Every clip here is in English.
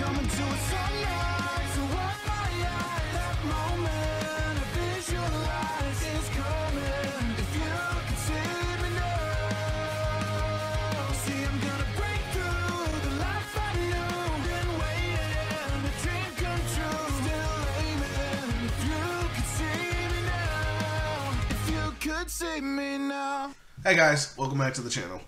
coming to a sunrise. So what my eyes, that moment I visualize is coming. If you could see me now, see I'm gonna break through the life I knew. Been waiting, a dream come true. Still aiming. If you could see me now, if you could see me now. Hey guys, welcome back to the channel.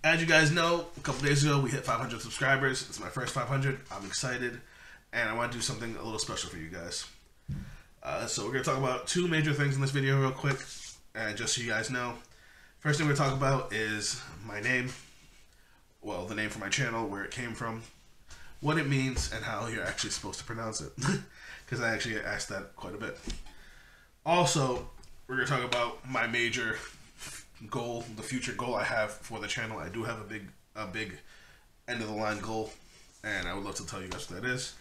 As you guys know, a couple days ago we hit 500 subscribers. It's my first 500. I'm excited, and I want to do something a little special for you guys. So we're going to talk about two major things in this video real quick, and just so you guys know. First thing we're going to talk about is my name. Well, the name for my channel, where it came from, what it means, and how you're actually supposed to pronounce it. Because I actually get asked that quite a bit. Also, we're going to talk about my major goal, the future goal I have for the channel. I do have a big end of the line goal, and I would love to tell you guys what that is.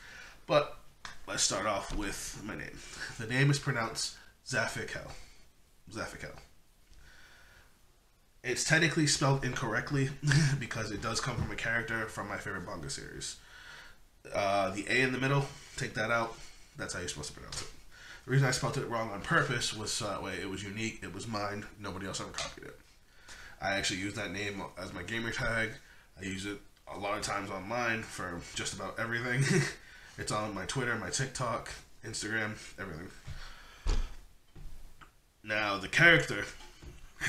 But let's start off with my name. The name is pronounced Zaphikel. Zaphikel. It's technically spelled incorrectly because it does come from a character from my favorite manga series. The A in the middle, take that out. That's how you're supposed to pronounce it. The reason I spelled it wrong on purpose was so that way it was unique, it was mine, nobody else ever copied it. I actually use that name as my gamer tag. I use it a lot of times online for just about everything. It's on my Twitter, my TikTok, Instagram, everything. Now, the character,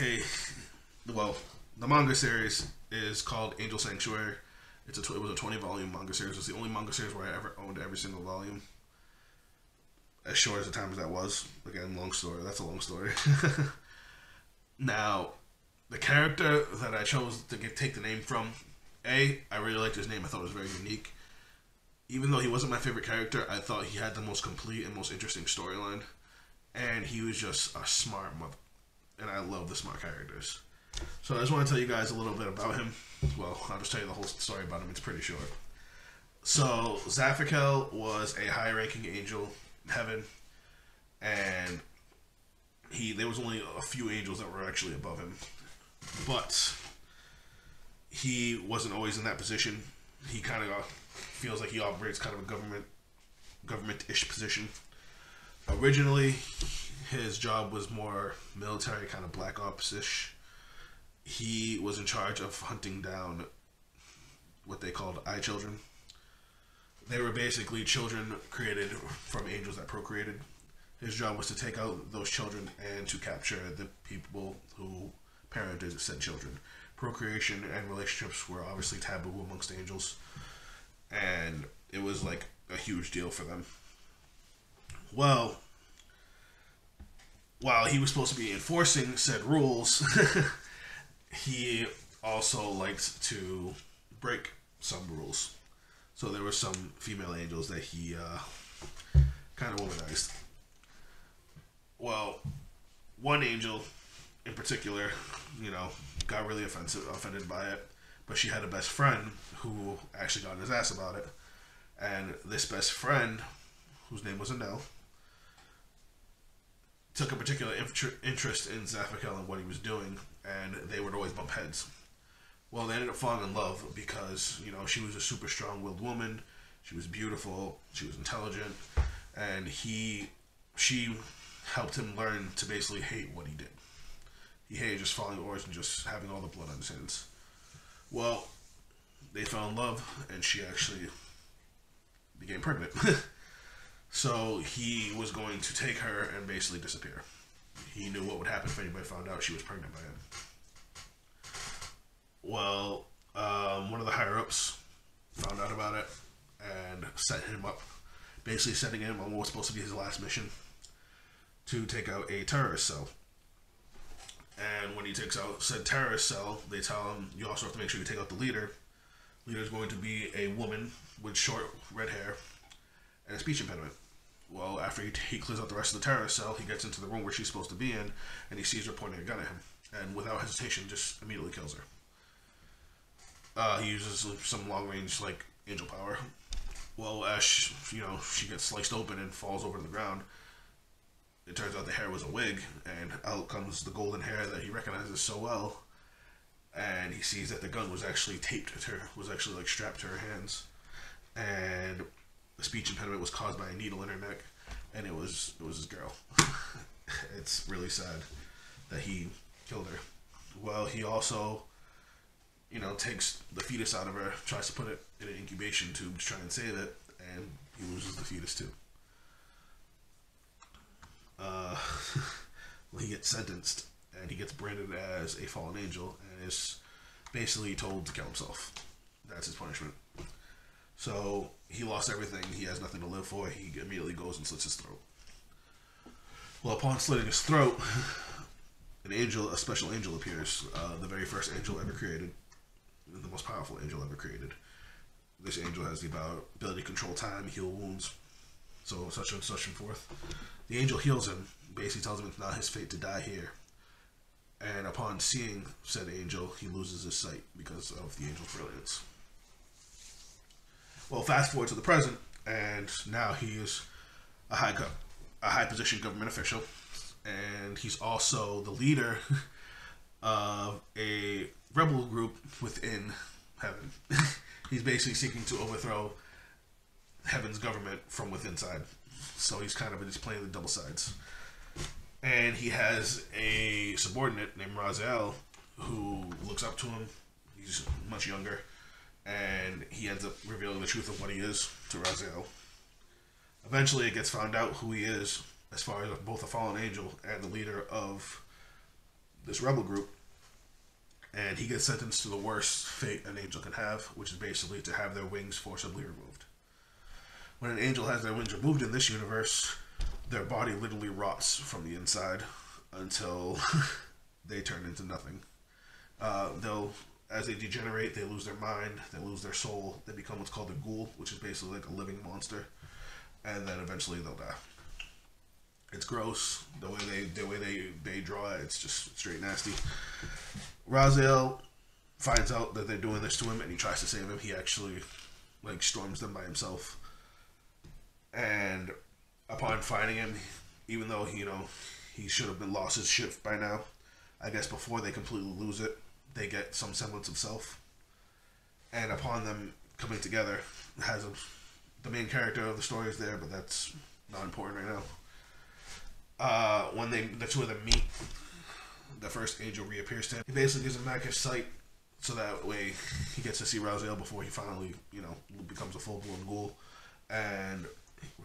the manga series is called Angel Sanctuary. It was a 20-volume manga series. It was the only manga series where I ever owned every single volume. As short as the time as that was. Again, long story. That's a long story. Now, the character that I chose to take the name from, I really liked his name. I thought it was very unique. Even though he wasn't my favorite character, I thought he had the most complete and most interesting storyline. And he was just a smart mother. And I love the smart characters. So I just want to tell you guys a little bit about him. Well, I'll just tell you the whole story about him. It's pretty short. So, Zaphikel was a high-ranking angel heaven, and there was only a few angels that were actually above him, but he wasn't always in that position. He kind of feels like he operates kind of a government-ish position. Originally, his job was more military, kind of black ops-ish. He was in charge of hunting down what they called eye children. They were basically children created from angels that procreated. His job was to take out those children and to capture the people who parented said children. Procreation and relationships were obviously taboo amongst angels, and it was like a huge deal for them. Well, while he was supposed to be enforcing said rules, he also liked to break some rules. So there were some female angels that he kind of womanized. Well, one angel in particular, got really offended by it. But she had a best friend who actually got on his ass about it. And this best friend, whose name was Anel, took a particular interest in Zaphikel and what he was doing. And they would always bump heads. Well, they ended up falling in love because, she was a super strong-willed woman. She was beautiful. She was intelligent. And she helped him learn to basically hate what he did. He hated just following orders and just having all the blood on his hands. Well, they fell in love, and she actually became pregnant. So he was going to take her and basically disappear. He knew what would happen if anybody found out she was pregnant by him. Well, one of the higher-ups found out about it and set him up, basically setting him on what was supposed to be his last mission to take out a terrorist cell. And when he takes out said terrorist cell, they tell him, you also have to make sure you take out the leader. The leader is going to be a woman with short red hair and a speech impediment. Well, after he clears out the rest of the terrorist cell, he gets into the room where she's supposed to be in, and he sees her pointing a gun at him. And without hesitation, just immediately kills her. He uses some long-range, angel power. Well, as she gets sliced open and falls over to the ground, it turns out the hair was a wig, and out comes the golden hair that he recognizes so well. And he sees that the gun was actually taped to her, was actually strapped to her hands. and the speech impediment was caused by a needle in her neck, and it was his girl. It's really sad that he killed her. Well, he also, takes the fetus out of her, tries to put it in an incubation tube to try and save it, and he loses the fetus too. He gets sentenced, and he gets branded as a fallen angel, and is basically told to kill himself. That's his punishment. So he lost everything. He has nothing to live for. He immediately goes and slits his throat. Well, upon slitting his throat, a special angel appears. The very first angel ever created. The most powerful angel ever created. This angel has the ability to control time, heal wounds, so such and forth. The angel heals him, basically tells him it's not his fate to die here. And upon seeing said angel, he loses his sight because of the angel's brilliance. Well, fast forward to the present, and now he is a high position government official, and he's also the leader of a rebel group within heaven. He's basically seeking to overthrow heaven's government from within side. So he's playing the double sides. And he has a subordinate named Raziel who looks up to him. He's much younger. And he ends up revealing the truth of what he is to Raziel. Eventually it gets found out who he is, as far as both a fallen angel and the leader of this rebel group. And he gets sentenced to the worst fate an angel can have, which is basically to have their wings forcibly removed. When an angel has their wings removed in this universe, their body literally rots from the inside until they turn into nothing. As they degenerate, they lose their mind, they lose their soul, they become what's called a ghoul, which is basically like a living monster, and then eventually they'll die. It's gross. The way they draw it, it's just straight nasty. Raziel finds out that they're doing this to him, and he tries to save him. He actually storms them by himself. And upon finding him, even though he should have been lost his ship by now, I guess before they completely lose it, they get some semblance of self. And upon them coming together, the main character of the story is there, but that's not important right now. When the two of them meet, the first angel reappears to him. He basically gives him back his sight, so that way he gets to see Raziel before he finally, becomes a full-blown ghoul. And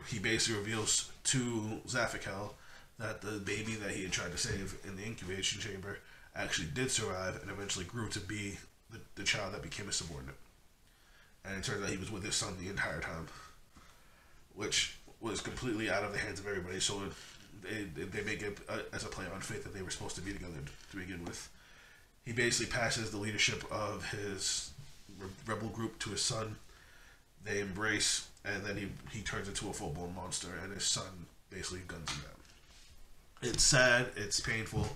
he basically reveals to Zaphakel that the baby that he had tried to save in the incubation chamber actually did survive and eventually grew to be the child that became his subordinate. And it turns out he was with his son the entire time, which was completely out of the hands of everybody. So they make it as a play on fate that they were supposed to be together to begin with. He basically passes the leadership of his rebel group to his son. They embrace, and then he turns into a full-blown monster, and his son basically guns him down. It's sad, it's painful,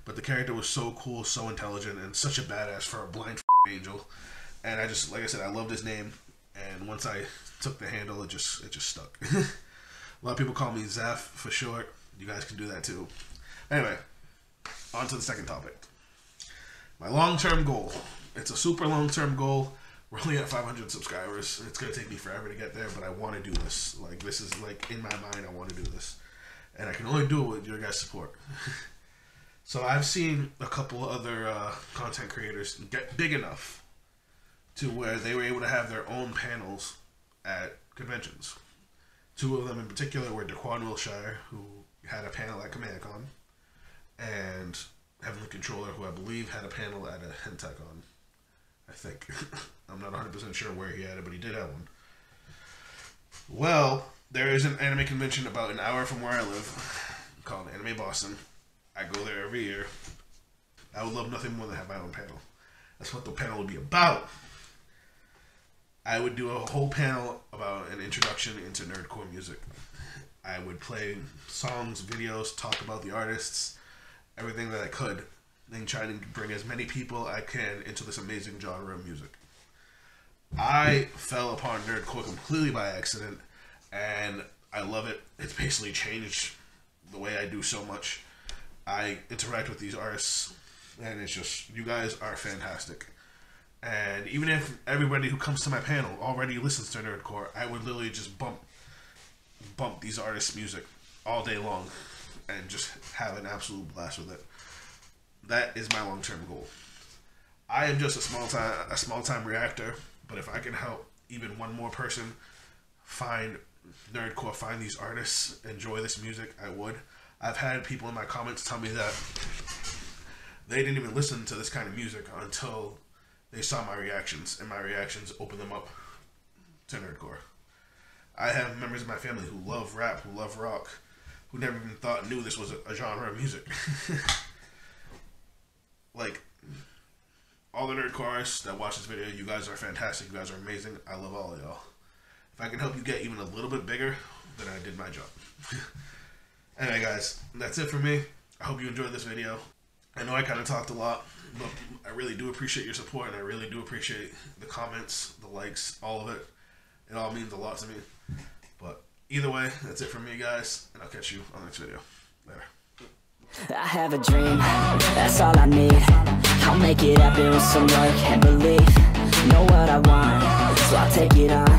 but the character was so cool, so intelligent, and such a badass for a blind angel. And I just, like I said, I loved his name, and once I took the handle, it just stuck. A lot of people call me Zaf for short. You guys can do that too. Anyway, on to the second topic. My long-term goal. It's a super long-term goal. We're only at 500 subscribers. It's going to take me forever to get there, but I want to do this. This is in my mind, I want to do this. And I can only do it with your guys' support. So I've seen a couple other content creators get big enough to where they were able to have their own panels at conventions. Two of them in particular were Daquan Wilshire, who had a panel at CommandCon, and Heavenly Controller, who I believe had a panel at a HentaiCon. I think. I'm not 100% sure where he had it, but he did have one. Well, there is an anime convention about an hour from where I live called Anime Boston. I go there every year. I would love nothing more than have my own panel. That's what the panel would be about. I would do a whole panel about an introduction into nerdcore music. I would play songs, videos, talk about the artists, everything that I could, and try to bring as many people I can into this amazing genre of music. I fell upon nerdcore completely by accident, and I love it. It's basically changed the way I do so much. I interact with these artists, and it's just, you guys are fantastic. And even if everybody who comes to my panel already listens to nerdcore, I would literally just bump these artists' music all day long and just have an absolute blast with it. That is my long-term goal. I am just a small time reactor, but if I can help even one more person find nerdcore, find these artists, enjoy this music, I would. I've had people in my comments tell me that they didn't even listen to this kind of music until they saw my reactions, and my reactions opened them up to nerdcore. I have members of my family who love rap, who love rock, who never even knew this was a genre of music. Like, all the nerdcore artists that watch this video, you guys are fantastic, you guys are amazing, I love all of y'all. If I can help you get even a little bit bigger, then I did my job. Anyway guys, that's it for me. I hope you enjoyed this video. I know I kind of talked a lot, but I really do appreciate your support, and I really do appreciate the comments, the likes, all of it. It all means a lot to me. But either way, that's it from me guys, and I'll catch you on the next video. Later. I have a dream, that's all I need. I'll make it happen with some work and belief. Know what I want, so I'll take it on.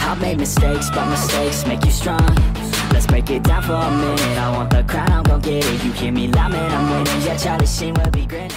I've made mistakes, but mistakes make you strong. Let's break it down for a minute. I want the crown, I'm gon' get it. You hear me loud, man, I'm winning. Yeah, Charlie Sheen will be grinning.